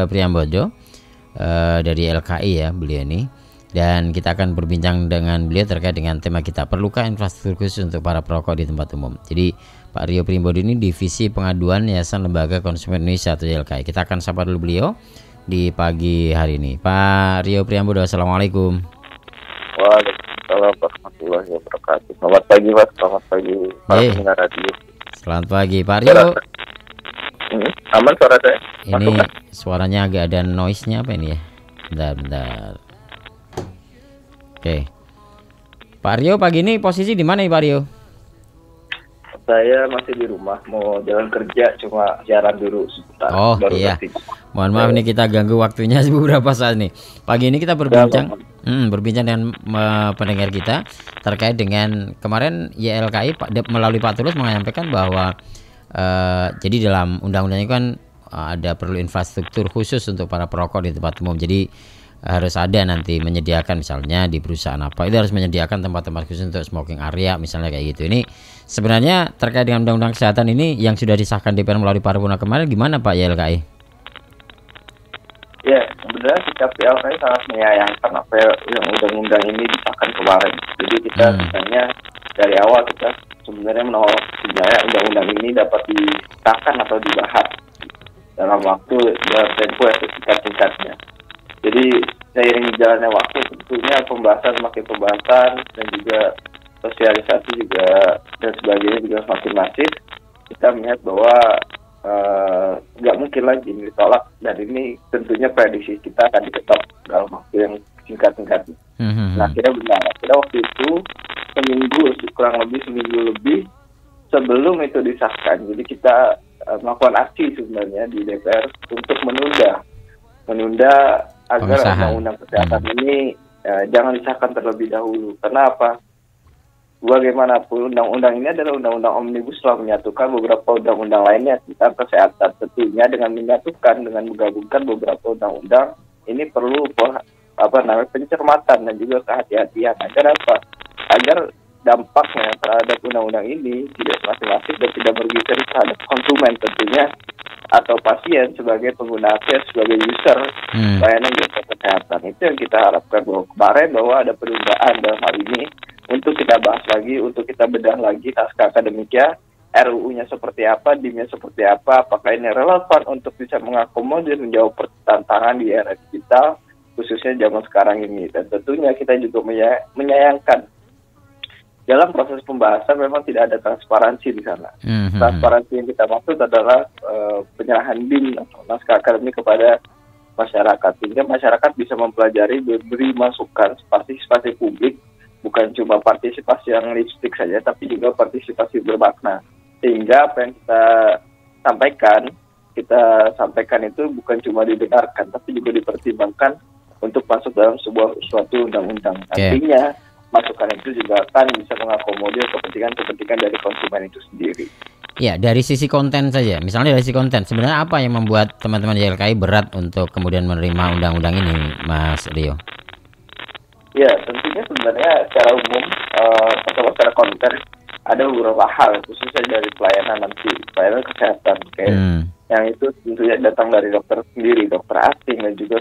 Priambodo dari LKI ya beliau ini. Dan kita akan berbincang dengan beliau terkait dengan tema kita, perlukah infrastruktur khusus untuk para perokok di tempat umum. Jadi Pak Rio Priambodo ini Divisi Pengaduan Yayasan Lembaga Konsumen Indonesia atau YLKI. Kita akan sapa dulu beliau di pagi hari ini. Pak Rio Priambodo, assalamualaikum. Waalaikumsalam warahmatullahi wabarakatuh. Selamat pagi Mas, selamat pagi para pendengar radio. Selamat pagi Pak Rio. Aman suara saya? Ini suaranya agak ada noise-nya apa ini ya? Bentar. Oke. Pak Rio, pagi ini posisi di mana nih Pak Rio? Saya masih di rumah, mau jalan kerja, cuma jalan dulu sebentar. Oh iya, mohon maaf nih kita ganggu waktunya beberapa saat nih. Pagi ini kita berbincang dengan pendengar kita terkait dengan kemarin YLKI melalui Pak Tulus menyampaikan bahwa jadi dalam undang-undang itu kan ada perlu infrastruktur khusus untuk para perokok di tempat umum. Jadi harus ada nanti menyediakan, misalnya di perusahaan apa itu harus menyediakan tempat-tempat khusus untuk smoking area misalnya kayak gitu. Ini sebenarnya terkait dengan undang-undang kesehatan ini yang sudah disahkan DPR melalui paripurna kemarin, gimana Pak YLKI? Ya, sebenarnya sikap YLKI sangat menyayangkan apa yang undang-undang ini disahkan kemarin. Jadi kita sebenarnya dari awal kita sebenarnya menolak sebenarnya undang-undang ini dapat disahkan atau dibahas dalam waktu dalam tempo yang singkat-singkatnya. Jadi seiring jalannya waktu tentunya makin pembahasan dan juga sosialisasi juga dan sebagainya juga semakin masif. Kita melihat bahwa nggak mungkin lagi ditolak, dan ini tentunya prediksi kita akan diketok dalam waktu yang singkat-singkatnya. Nah, akhirnya waktu itu kurang lebih seminggu lebih sebelum itu disahkan. Jadi kita melakukan aksi sebenarnya di DPR untuk menunda agar undang-undang kesehatan ini jangan disahkan terlebih dahulu. Karena apa? Bagaimanapun undang-undang ini adalah undang-undang omnibus law, menyatukan beberapa undang-undang lainnya tentang kesehatan. Tentunya dengan menggabungkan beberapa undang-undang ini perlu pencermatan dan juga kehati-hatian. Agar apa? Agar dampaknya terhadap undang-undang ini tidak semakin masif dan tidak merugikan terhadap konsumen tentunya, atau pasien sebagai pengguna akses, sebagai user layanan jasa kesehatan. Itu yang kita harapkan bahwa ada penundaan dalam hal ini untuk kita bahas lagi, untuk kita bedah lagi naskah akademiknya, RUU-nya seperti apa, DIM-nya seperti apa, apakah ini relevan untuk bisa mengakomodir menjawab tantangan di era digital, khususnya zaman sekarang ini. Dan tentunya kita juga menyayangkan dalam proses pembahasan memang tidak ada transparansi di sana. Transparansi yang kita maksud adalah penyerahan DIM atau naskah akademik kepada masyarakat, sehingga masyarakat bisa mempelajari, beri masukan, partisipasi publik, bukan cuma partisipasi yang lipstick saja, tapi juga partisipasi bermakna. Sehingga apa yang kita sampaikan itu bukan cuma didengarkan, tapi juga dipertimbangkan untuk masuk dalam suatu undang-undang. Artinya masukan itu juga akan bisa mengakomodir kepentingan dari konsumen itu sendiri. Ya, dari sisi konten saja. Misalnya dari sisi konten, sebenarnya apa yang membuat teman-teman YLKI berat untuk kemudian menerima undang-undang ini, Mas Rio? Ya, tentunya sebenarnya secara umum, secara konten ada beberapa hal, khususnya dari pelayanan kesehatan, yang itu tentunya datang dari dokter sendiri, dokter asing dan juga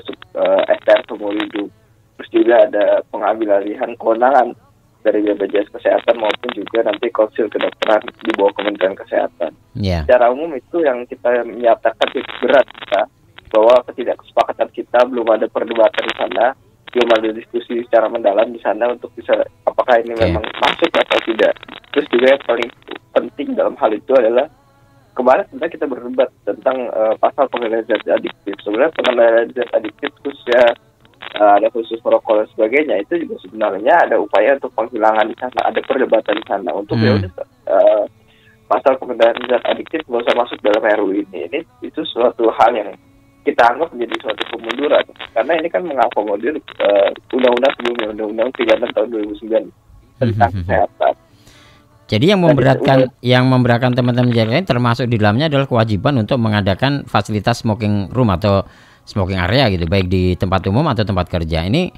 STR seumur hidup. Terus juga ada pengambil alihan kewenangan dari BPJS Kesehatan maupun juga nanti konsil kedokteran di bawah Kementerian Kesehatan. Secara umum itu yang kita menyatakan berat kita, bahwa ketidakkesepakatan kita, belum ada perdebatan di sana, belum ada diskusi secara mendalam di sana untuk bisa apakah ini memang masuk atau tidak. Terus juga yang paling penting dalam hal itu adalah kemarin sebenarnya kita berdebat tentang pasal pengendalian zat adiktif. Sebenarnya pengendalian zat adiktif khususnya ada khusus merokok dan sebagainya, itu juga sebenarnya ada upaya untuk penghilangan di sana, ada perdebatan di sana untuk pasal pengendalian zat adiktif nggak usah masuk dalam RUU ini. Itu suatu hal yang kita anggap menjadi suatu kemunduran, karena ini kan mengakomodir undang-undang sebelumnya, Undang-Undang 36 tahun 2009 tentang kesehatan. Jadi yang memberatkan teman-teman JLKI termasuk di dalamnya adalah kewajiban untuk mengadakan fasilitas smoking room atau smoking area gitu, baik di tempat umum atau tempat kerja. Ini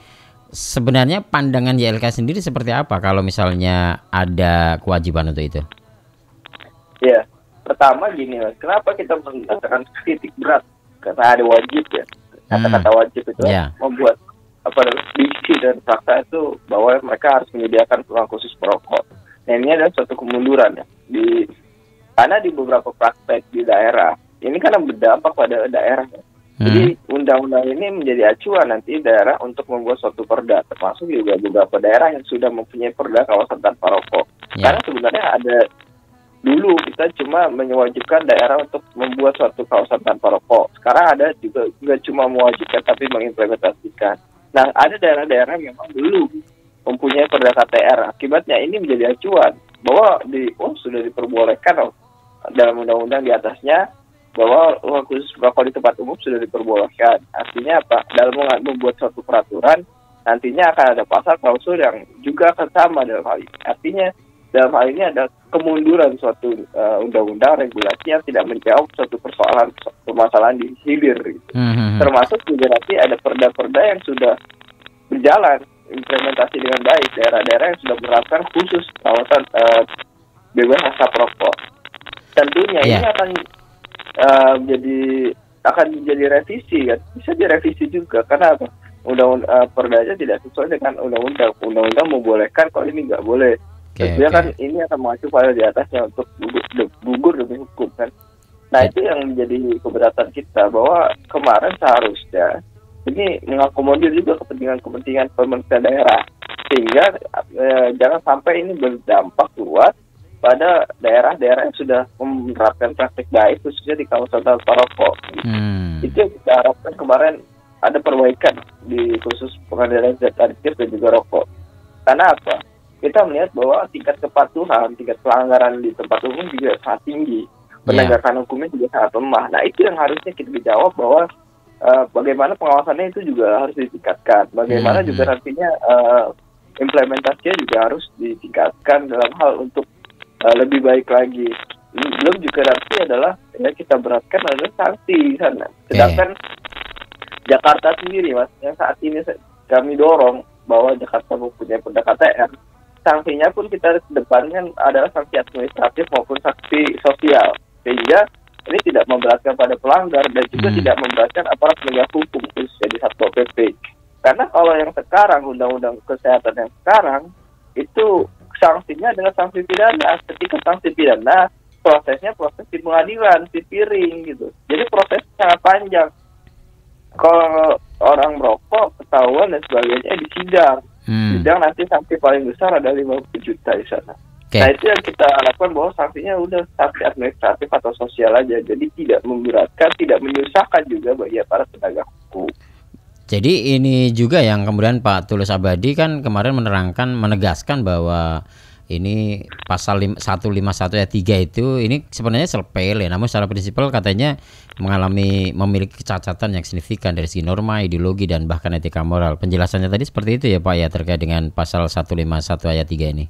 sebenarnya pandangan YLKI sendiri seperti apa kalau misalnya ada kewajiban untuk itu? Ya, pertama gini Mas, kenapa kita mengatakan kritik berat karena ada wajib ya. Kata-kata wajib itu membuat diksi dan fakta itu bahwa mereka harus menyediakan ruang khusus perokok. Nah, ini adalah suatu kemunduran ya. Karena di beberapa praktek di daerah ini kan berdampak pada daerah. Jadi undang-undang ini menjadi acuan nanti daerah untuk membuat suatu perda, termasuk juga beberapa daerah yang sudah mempunyai perda kawasan tanpa rokok. Karena sebenarnya ada dulu kita cuma mewajibkan daerah untuk membuat suatu kawasan tanpa rokok. Sekarang ada juga nggak cuma mewajibkan tapi mengimplementasikan. Nah, ada daerah-daerah yang memang dulu mempunyai perda KTR. Akibatnya ini menjadi acuan bahwa sudah diperbolehkan dalam undang-undang di atasnya bahwa ruang khusus rokok di tempat umum sudah diperbolehkan. Artinya apa? Dalam membuat suatu peraturan, nantinya akan ada pasal klausul yang juga akan sama dalam hal ini. Artinya dalam hal ini ada kemunduran suatu undang-undang regulasi yang tidak menjawab suatu permasalahan di hilir. Gitu. Termasuk juga nanti ada perda-perda yang sudah berjalan implementasi dengan baik, daerah-daerah yang sudah menerapkan khusus kawasan bebas asap rokok. Tentunya ini akan menjadi revisi kan, bisa direvisi juga karena apa? Undang-undang perdanya tidak sesuai dengan undang-undang. Undang-undang membolehkan, kalau ini nggak boleh. Tentunya kan ini akan mengacu pada di atasnya untuk gugur demi hukum kan. Nah itu yang menjadi keberatan kita bahwa kemarin seharusnya ini mengakomodir juga kepentingan pemerintah daerah sehingga jangan sampai ini berdampak luas pada daerah-daerah yang sudah menerapkan praktik baik khususnya di kawasan tanpa rokok. Itu yang kita harapkan kemarin ada perbaikan di khusus pengendalian zat adiktif dan juga rokok. Karena apa? Kita melihat bahwa tingkat kepatuhan, tingkat pelanggaran di tempat umum juga sangat tinggi. Penegakan hukumnya juga sangat lemah. Nah itu yang harusnya kita dijawab bahwa bagaimana pengawasannya itu juga harus ditingkatkan. Bagaimana juga nantinya implementasinya juga harus ditingkatkan dalam hal untuk lebih baik lagi. Belum juga nanti adalah kita beratkan adalah sanksi di sana. Sedangkan Jakarta sendiri mas, yang saat ini kami dorong bahwa Jakarta mempunyai perda KTR, sanksinya pun kita depankan adalah sanksi administratif maupun sanksi sosial, sehingga ini tidak memberatkan pada pelanggar dan juga tidak memberatkan aparat penegak hukum khususnya di Satpol PP. Karena kalau yang sekarang undang-undang kesehatan yang sekarang itu sanksinya adalah sanksi pidana. Ketika sanksi pidana prosesnya proses di pengadilan, di piring gitu. Jadi prosesnya sangat panjang. Kalau orang merokok ketahuan dan sebagainya di sidang. Sidang nanti sanksi paling besar ada 50 juta di sana. Nah itu yang kita harapkan bahwa sanksinya udah sanksi administratif atau sosial aja. Jadi tidak memberatkan, tidak menyusahkan juga bagi para penegak hukum. Jadi ini juga yang kemudian Pak Tulus Abadi kan kemarin menegaskan bahwa ini pasal 151 ayat 3 itu ini sebenarnya sepele, namun secara prinsipal katanya memiliki kecacatan yang signifikan dari segi norma, ideologi dan bahkan etika moral. Penjelasannya tadi seperti itu ya Pak ya terkait dengan pasal 151 ayat 3 ini.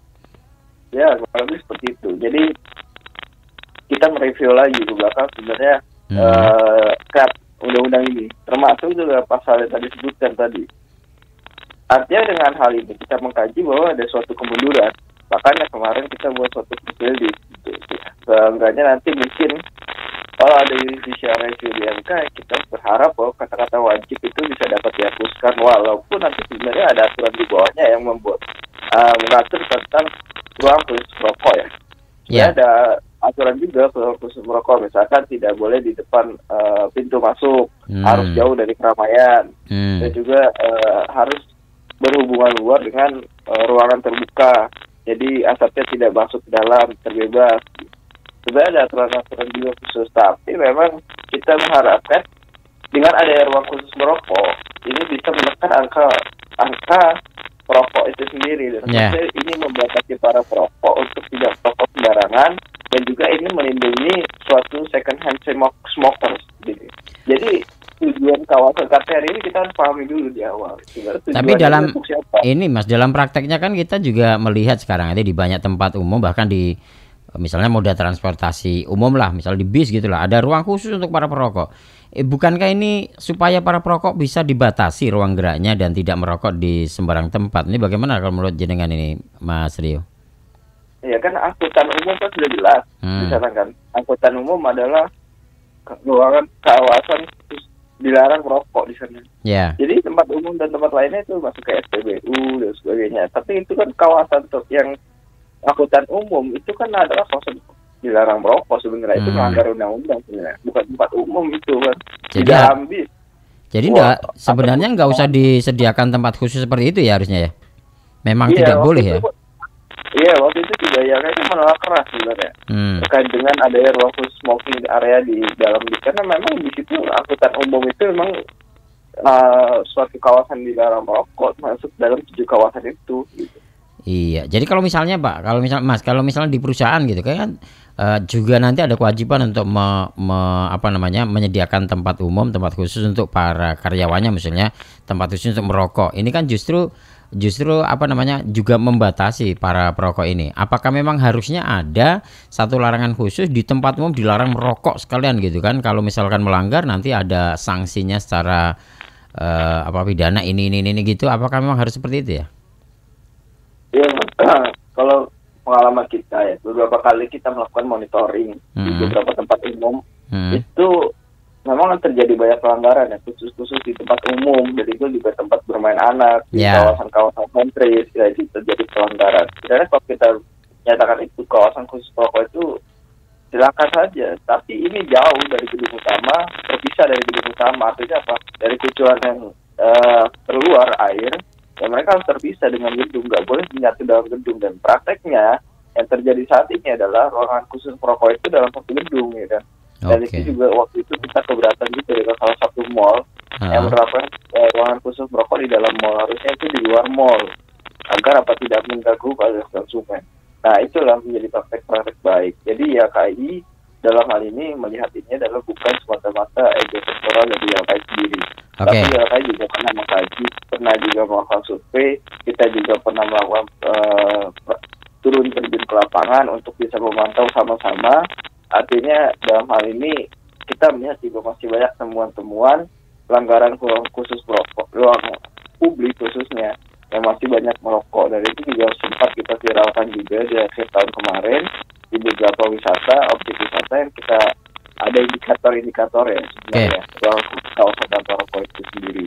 Ya, kurang lebih seperti itu. Jadi kita mereview lagi ke belakang sebenarnya undang-undang ini, termasuk juga pasal yang tadi disebutkan tadi. Artinya dengan hal ini kita mengkaji bahwa ada suatu kemunduran. Makanya kemarin kita buat suatu prosedur di seenggaknya nanti mungkin kalau ada judicial review di MK, kita berharap bahwa kata-kata wajib itu bisa dapat dihapuskan, walaupun nanti sebenarnya ada aturan di bawahnya yang mengatur tentang ruang khusus rokok ya. Ya ada aturan juga ruang khusus merokok, misalkan tidak boleh di depan pintu masuk, harus jauh dari keramaian, dan juga harus berhubungan luar dengan ruangan terbuka. Jadi asapnya tidak masuk ke dalam, terbebas. Sebenarnya ada aturan-aturan juga khusus, tapi memang kita mengharapkan dengan adanya ruang khusus merokok, ini bisa menekan angka perokok itu sendiri. Dan ini membatasi para perokok untuk tidak perokok sembarangan, dan juga ini melindungi suatu second hand smokers. Jadi tujuan kawasan KTR ini kita harus pahami dulu di awal. Tapi dalam ini mas, dalam prakteknya kan kita juga melihat sekarang ada di banyak tempat umum, bahkan di misalnya moda transportasi umum lah, misalnya di bis gitulah, ada ruang khusus untuk para perokok. Bukankah ini supaya para perokok bisa dibatasi ruang geraknya dan tidak merokok di sembarang tempat? Ini bagaimana kalau menurut jenengan ini, Mas Rio? Ya kan angkutan umum kan sudah jelas di sana kan. Angkutan umum adalah ruangan kawasan khusus dilarang merokok di sana. Ya. Jadi tempat umum dan tempat lainnya itu masuk ke SPBU dan sebagainya. Tapi itu kan kawasan yang angkutan umum itu kan adalah kawasan dilarang merokok sebenarnya. Itu melanggar undang-undang sebenarnya. Bukan tempat umum itu kan. Jadi tidak ambil. Jadi sebenarnya nggak usah disediakan tempat khusus seperti itu ya harusnya ya. Memang tidak boleh ya. Iya, waktu itu juga ya kayaknya menolak keras sebenarnya terkait dengan adanya ruang khusus smoking area di dalam, karena memang di situ angkutan umum itu memang suatu kawasan dilarang merokok masuk dalam 7 kawasan itu. Gitu. Iya, jadi kalau misalnya Pak, kalau misalnya di perusahaan gitu kan juga nanti ada kewajiban untuk menyediakan tempat umum, tempat khusus untuk para karyawannya, misalnya tempat khusus untuk merokok. Ini kan justru juga membatasi para perokok ini. Apakah memang harusnya ada satu larangan khusus di tempat umum dilarang merokok sekalian gitu kan? Kalau misalkan melanggar nanti ada sanksinya secara pidana ini gitu. Apakah memang harus seperti itu ya? Ya, kalau pengalaman kita ya, beberapa kali kita melakukan monitoring di beberapa tempat umum, itu memang terjadi banyak pelanggaran ya, khusus di tempat umum, dan itu juga tempat bermain anak, di kawasan-kawasan sentris, ya, itu terjadi pelanggaran. Sebenarnya kalau kita nyatakan itu kawasan khusus rokok itu silakan saja, tapi ini jauh dari gedung utama, terpisah dari gedung utama, artinya apa? Dari kucuran yang keluar air, ya mereka harus terpisah dengan gedung, nggak boleh menyatu dalam gedung. Dan prakteknya yang terjadi saat ini adalah ruangan khusus merokok itu dalam satu gedung, ya kan? Dan itu juga waktu itu kita keberatan juga dengan salah satu mall yang menerapkan ruangan khusus merokok di dalam mall, harusnya itu di luar mall agar tidak mengganggu pada konsumen. Nah, itulah menjadi praktek-praktek baik. Jadi ya KAI dalam hal ini melihat ini adalah bukan semata-mata ego sektoral dari YLKI sendiri. Tapi YLKI juga pernah mengkaji, pernah juga melakukan survei, kita juga pernah melakukan turun terjun ke lapangan untuk bisa memantau sama-sama. Artinya dalam hal ini kita melihat juga masih banyak temuan-temuan pelanggaran ruang khusus merokok, ruang publik khususnya yang masih banyak merokok. Dan itu juga sempat kita viralkan juga di akhir tahun kemarin di beberapa objek wisata yang kita ada indikator ya sebenarnya ruang kawasan tanpa rokok itu sendiri.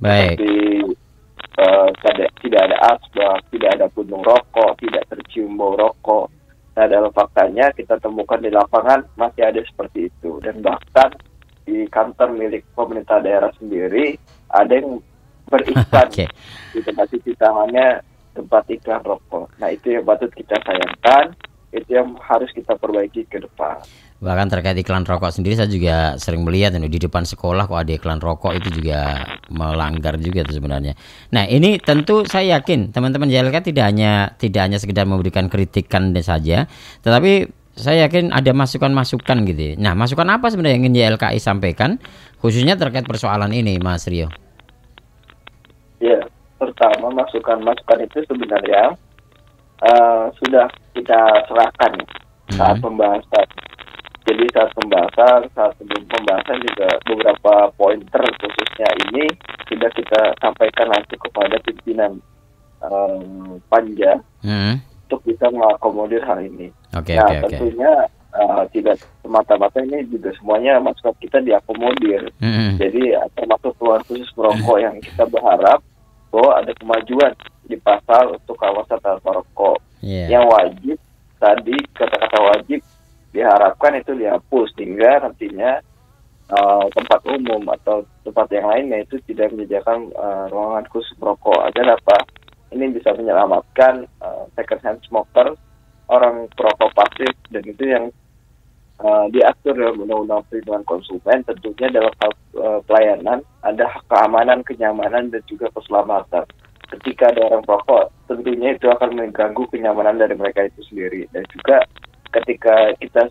Baik. Seperti tidak ada asbak, tidak ada puntung rokok, tidak tercium bau rokok. Nah, dalam faktanya kita temukan di lapangan masih ada seperti itu. Dan bahkan di kantor milik pemerintah daerah sendiri ada yang beriklan di tempat cuci tangannya, tempat iklan rokok. Nah, itu yang patut kita sayangkan, itu yang harus kita perbaiki ke depan. Bahkan terkait iklan rokok sendiri saya juga sering melihat di depan sekolah kok ada iklan rokok, itu juga melanggar juga itu sebenarnya. Nah, ini tentu saya yakin teman-teman YLKI tidak hanya sekedar memberikan kritikan saja, tetapi saya yakin ada masukan-masukan gitu. Nah, masukan apa sebenarnya yang ingin YLKI sampaikan khususnya terkait persoalan ini, Mas Rio? Ya, pertama masukan itu sebenarnya sudah kita serahkan saat pembahasan. Jadi saat sebelum pembahasan juga beberapa pointer khususnya ini sudah kita sampaikan langsung kepada pimpinan Panja untuk bisa mengakomodir hal ini. Tentunya tidak semata-mata ini juga semuanya masukan kita diakomodir. Jadi termasuk ruang khusus merokok yang kita berharap bahwa ada kemajuan di pasal untuk kawasan tanpa rokok yang wajib. Tadi kata-kata wajib diharapkan itu dihapus sehingga nantinya tempat umum atau tempat yang lainnya itu tidak menyediakan ruangan khusus merokok. Agar apa? Ini bisa menyelamatkan second hand smoker, orang perokok pasif, dan itu yang diatur dalam Undang-Undang Perlindungan Konsumen. Tentunya dalam hal pelayanan ada hak keamanan, kenyamanan, dan juga keselamatan. Ketika ada orang perokok, tentunya itu akan mengganggu kenyamanan dari mereka itu sendiri. Dan juga ketika kita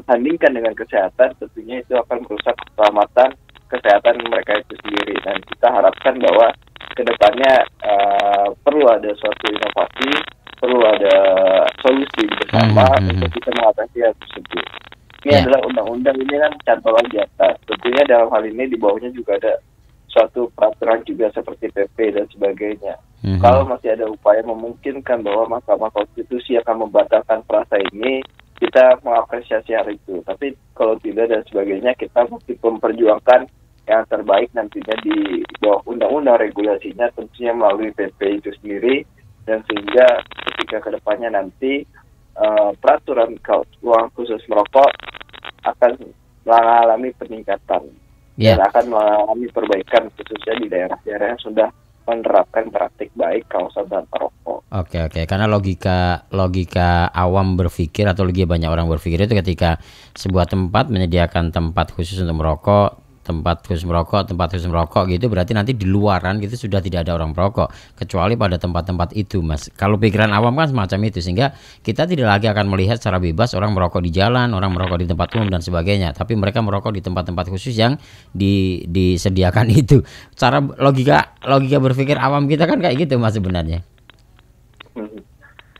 sandingkan dengan kesehatan, tentunya itu akan merusak keselamatan kesehatan mereka itu sendiri. Dan kita harapkan bahwa kedepannya perlu ada suatu inovasi, perlu ada solusi bersama untuk kita mengatasi hal tersebut. Ini adalah undang-undang, ini kan cantolan di atas. Tentunya dalam hal ini di bawahnya juga ada suatu peraturan juga seperti PP dan sebagainya. Kalau masih ada upaya memungkinkan bahwa Mahkamah Konstitusi akan membatalkan frasa ini, kita mengapresiasi hal itu. Tapi kalau tidak dan sebagainya, kita mesti memperjuangkan yang terbaik nantinya di bawah undang-undang regulasinya, tentunya melalui PP itu sendiri, dan sehingga ketika kedepannya nanti peraturan uang khusus merokok akan mengalami peningkatan dan akan mengalami perbaikan, khususnya di daerah-daerah yang sudah menerapkan praktik baik kawasan tanpa rokok. Oke, karena logika awam berpikir atau logika banyak orang berpikir itu ketika sebuah tempat menyediakan tempat khusus untuk merokok, tempat khusus merokok gitu, berarti nanti di luaran gitu sudah tidak ada orang merokok kecuali pada tempat-tempat itu, Mas. Kalau pikiran awam kan semacam itu, sehingga kita tidak lagi akan melihat secara bebas orang merokok di jalan, orang merokok di tempat umum dan sebagainya, tapi mereka merokok di tempat-tempat khusus yang disediakan itu. Cara logika berpikir awam kita kan kayak gitu, Mas, sebenarnya.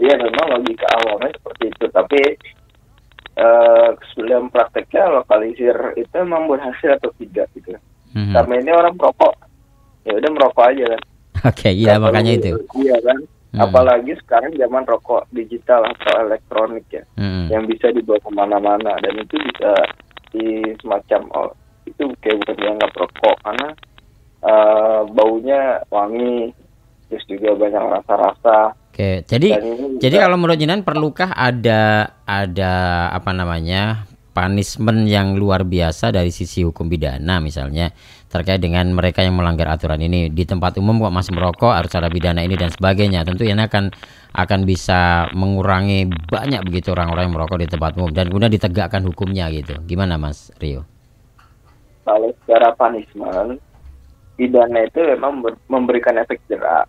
Iya, memang logika awalnya seperti itu, tapi sebelum prakteknya lokalisir itu memang berhasil atau tidak gitu. Karena ini orang merokok, ya udah merokok aja kan. Oke, iya makanya itu. Iya kan. Apalagi sekarang zaman rokok digital atau elektronik ya, yang bisa dibawa kemana-mana, dan itu bisa di semacam itu kayak bukan dianggap rokok karena baunya wangi, terus juga banyak rasa-rasa. Oke, jadi kalau menurut Jinan perlukah ada apa namanya punishment yang luar biasa dari sisi hukum pidana misalnya terkait dengan mereka yang melanggar aturan ini di tempat umum kok masih merokok, harus ada pidana ini dan sebagainya. Tentu ini akan bisa mengurangi banyak begitu orang-orang yang merokok di tempat umum dan kemudian ditegakkan hukumnya gitu. Gimana Mas Rio? Kalau secara punishment, pidana itu memang memberikan efek jera.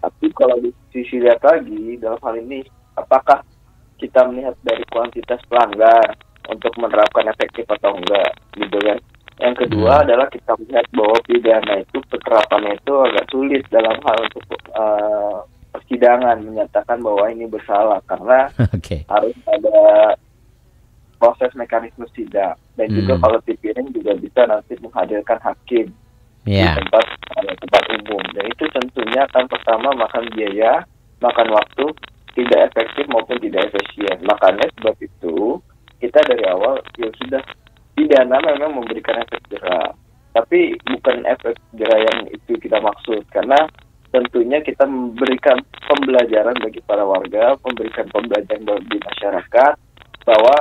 Tapi kalau di sisi lihat lagi dalam hal ini, apakah kita melihat dari kuantitas pelanggar untuk menerapkan efektif atau enggak, gitu kan? Yang kedua adalah kita melihat bahwa pidana itu penerapannya itu agak sulit dalam hal untuk persidangan menyatakan bahwa ini bersalah karena harus ada proses mekanisme sidang dan juga kalau dipiring juga bisa nanti menghadirkan hakim di tempat umum, dan itu tentunya akan pertama makan biaya, makan waktu, tidak efektif maupun tidak efisien. Makanya sebab itu kita dari awal ya sudah, pidana memang memberikan efek jera, tapi bukan efek jera yang itu kita maksud, karena tentunya kita memberikan pembelajaran bagi para warga, memberikan pembelajaran bagi masyarakat bahwa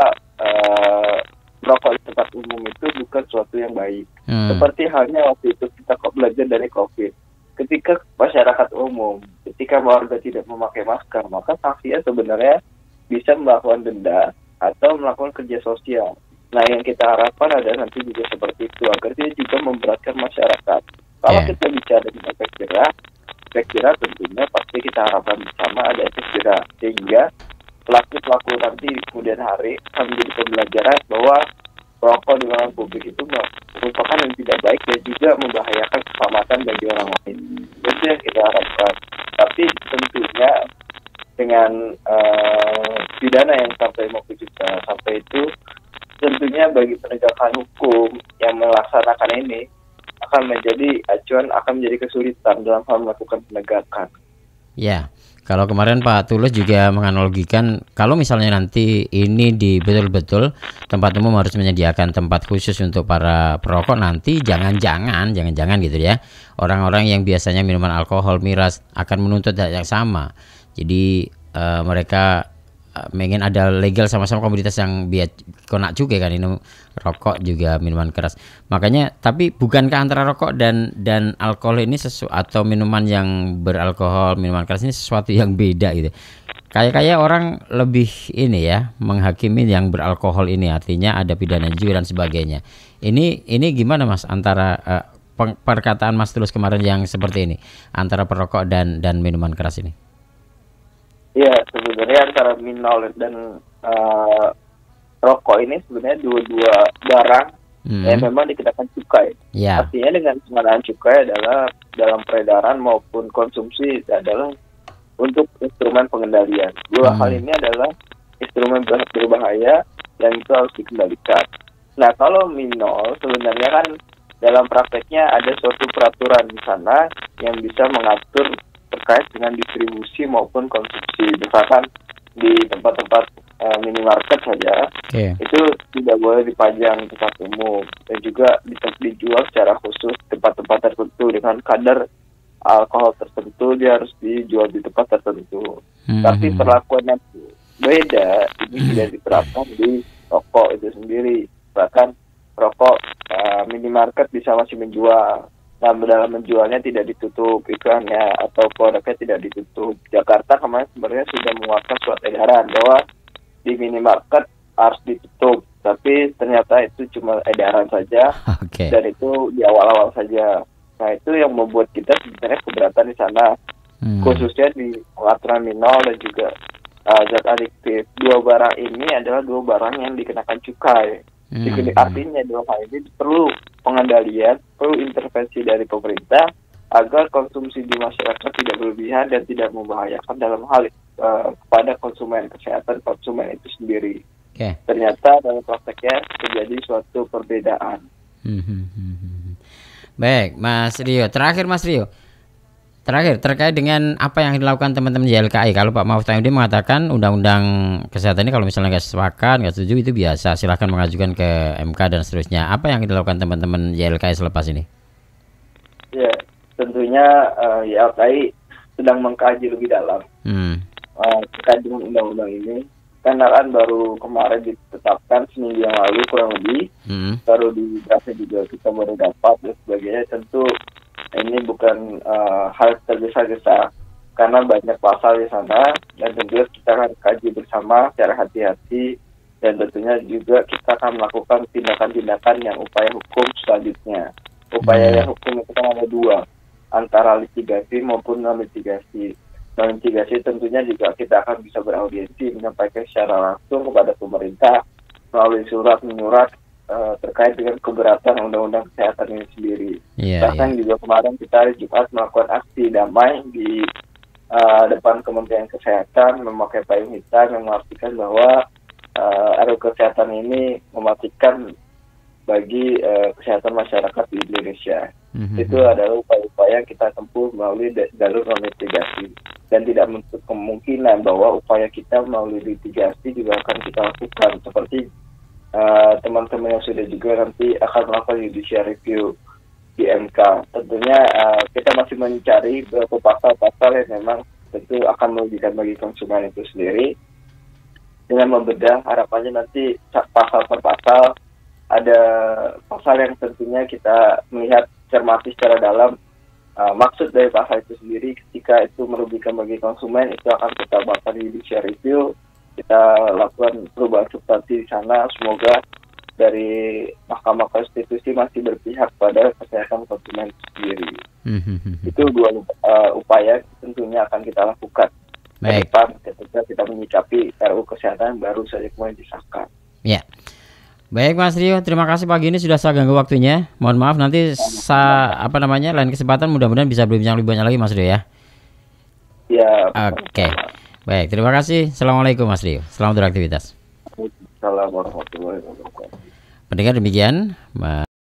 merokok di tempat umum itu bukan suatu yang baik. Seperti halnya waktu itu kita belajar dari COVID. Ketika masyarakat umum, ketika warga tidak memakai masker, maka sanksinya sebenarnya bisa melakukan denda atau melakukan kerja sosial. Nah, yang kita harapkan ada nanti juga seperti itu, agar dia juga memberatkan masyarakat. Kalau kita bicara dengan efek jera tentunya pasti kita harapkan bersama ada efek jera, sehingga pelaku nanti kemudian hari akan menjadi pembelajaran bahwa rokok di ruang publik itu merupakan yang tidak baik dan juga membahayakan keselamatan bagi orang lain. Itu yang kita harapkan. Tapi tentunya dengan pidana yang sampai 50 juta sampai itu, tentunya bagi penegakan hukum yang melaksanakan ini akan menjadi acuan, akan menjadi kesulitan dalam hal melakukan penegakan. Ya. Kalau kemarin Pak Tulus juga menganalogikan kalau misalnya nanti ini di betul-betul tempat umum harus menyediakan tempat khusus untuk para perokok, nanti jangan-jangan gitu ya, orang-orang yang biasanya minuman alkohol, miras akan menuntut hal yang sama. Jadi mereka ingin ada legal sama-sama komoditas yang biar kena cukai kan, ini rokok juga minuman keras. Makanya tapi bukankah antara rokok dan alkohol ini atau minuman yang beralkohol, minuman keras ini sesuatu yang beda gitu. Kayak orang lebih ini ya menghakimi yang beralkohol ini, artinya ada pidana juga dan sebagainya. Ini gimana Mas antara perkataan Mas Tulus kemarin yang seperti ini antara perokok dan minuman keras ini? Ya, sebenarnya antara minol dan rokok ini sebenarnya dua barang yang memang dikenakan cukai. Artinya dengan pengenaan cukai adalah dalam peredaran maupun konsumsi adalah untuk instrumen pengendalian. Dua hal ini adalah instrumen berbahaya yang itu harus dikendalikan. Nah, kalau minol sebenarnya kan dalam prakteknya ada suatu peraturan di sana yang bisa mengatur terkait dengan distribusi maupun konsumsi. Misalkan di tempat-tempat minimarket saja, itu tidak boleh dipajang di tempat umum, dan juga dijual secara khusus tempat-tempat tertentu dengan kadar alkohol tertentu, dia harus dijual di tempat tertentu. Tapi perlakuannya beda, ini tidak diterapkan di toko itu sendiri. Bahkan rokok minimarket bisa masih menjual. Nah, dalam menjualnya tidak ditutup iklannya atau produknya tidak ditutup. Jakarta kemarin sebenarnya sudah mengeluarkan surat edaran bahwa di minimarket harus ditutup, tapi ternyata itu cuma edaran saja, dan itu di awal-awal saja. Nah, itu yang membuat kita sebenarnya keberatan di sana, khususnya di pengaturan minol dan juga zat adiktif. Dua barang ini adalah dua barang yang dikenakan cukai. Artinya dalam hal ini perlu pengendalian, perlu intervensi dari pemerintah agar konsumsi di masyarakat tidak berlebihan dan tidak membahayakan dalam hal kepada kesehatan konsumen itu sendiri. Ternyata dalam prakteknya terjadi suatu perbedaan. Baik, Mas Rio. Terakhir, Mas Rio. Terkait dengan apa yang dilakukan teman-teman YLKI. Kalau Pak Mahfud MD mengatakan undang-undang kesehatan ini kalau misalnya nggak sepakat, nggak setuju, itu biasa, silahkan mengajukan ke MK dan seterusnya. Apa yang dilakukan teman-teman YLKI selepas ini? Ya, tentunya YLKI sedang mengkaji lebih dalam terkait dengan undang-undang ini. Karena kan baru kemarin ditetapkan seminggu yang lalu kurang lebih, baru di draft juga kita baru dapat dan sebagainya. Tentu ini bukan hal tergesa-gesa karena banyak pasal di sana, dan tentunya kita akan kaji bersama secara hati-hati, dan tentunya juga kita akan melakukan tindakan-tindakan yang upaya hukum selanjutnya. Upaya yang hukum itu kan ada dua, antara litigasi maupun non-litigasi. Non-litigasi tentunya juga kita akan bisa beraudiensi, menyampaikan secara langsung kepada pemerintah melalui surat menyurat terkait dengan keberatan undang-undang kesehatan ini sendiri. Bahkan juga kemarin kita hari Jumat melakukan aksi damai di depan Kementerian Kesehatan memakai payung hitam yang mengartikan bahwa RUU kesehatan ini mematikan bagi kesehatan masyarakat di Indonesia. Itu adalah upaya-upaya yang kita tempuh melalui jalur non-litigasi, dan tidak menutup kemungkinan bahwa upaya kita melalui litigasi juga akan kita lakukan, seperti teman-teman yang sudah juga nanti akan melakukan judicial review di MK. Tentunya kita masih mencari beberapa pasal-pasal yang memang tentu akan merugikan bagi konsumen itu sendiri. Dengan membedah, harapannya nanti pasal per pasal ada pasal yang tentunya kita melihat cermati secara dalam maksud dari pasal itu sendiri. Ketika itu merugikan bagi konsumen, itu akan kita bahas di judicial review. Kita lakukan perubahan substansi di sana. Semoga dari Mahkamah Konstitusi masih berpihak pada kesehatan konsumen sendiri. Itu dua upaya tentunya akan kita lakukan. Baik. Ketika kita menyikapi RUU kesehatan baru saja kemudian disahkan. Ya. Baik Mas Rio, terima kasih pagi ini sudah saya ganggu waktunya. Mohon maaf nanti lain kesempatan mudah-mudahan bisa berbincang lebih banyak lagi Mas Rio ya. Ya. Oke. Baik, terima kasih. Assalamualaikum Mas Rio. Selamat beraktivitas. Assalamualaikum warahmatullahi wabarakatuh. Pendengar demikian